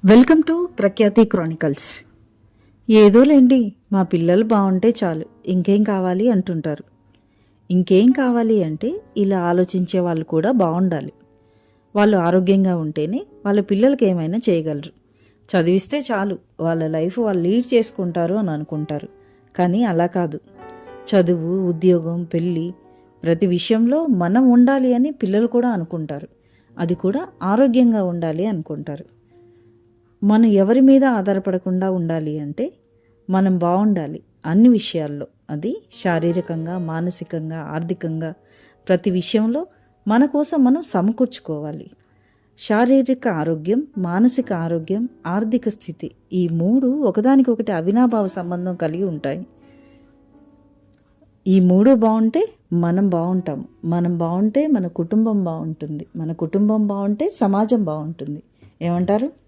Welcome to ప్రఖ్యాతి Chronicles. ఏదోలేండి, మా పిల్లలు బాగుంటే చాలు, ఇంకేం కావాలి అంటుంటారు. ఇంకేం కావాలి అంటే ఇలా ఆలోచించే వాళ్ళు కూడా బాగుండాలి. వాళ్ళు ఆరోగ్యంగా ఉంటేనే వాళ్ళ పిల్లలకి ఏమైనా చేయగలరు. చదివిస్తే చాలు, వాళ్ళ లైఫ్ వాళ్ళు లీడ్ చేసుకుంటారు అని అనుకుంటారు. కానీ అలా కాదు. చదువు, ఉద్యోగం, పెళ్ళి, ప్రతి విషయంలో మనం ఉండాలి అని పిల్లలు కూడా అనుకుంటారు. అది కూడా ఆరోగ్యంగా ఉండాలి అనుకుంటారు. మనం ఎవరి మీద ఆధారపడకుండా ఉండాలి అంటే మనం బాగుండాలి అన్ని విషయాల్లో. అది శారీరకంగా, మానసికంగా, ఆర్థికంగా, ప్రతి విషయంలో మన కోసం మనం సమకూర్చుకోవాలి. శారీరక ఆరోగ్యం, మానసిక ఆరోగ్యం, ఆర్థిక స్థితి, ఈ మూడు ఒకదానికొకటి అవినాభావ సంబంధం కలిగి ఉంటాయి. ఈ మూడు బాగుంటే మనం బాగుంటాము. మనం బాగుంటే మన కుటుంబం బాగుంటుంది. మన కుటుంబం బాగుంటే సమాజం బాగుంటుంది. ఏమంటారు?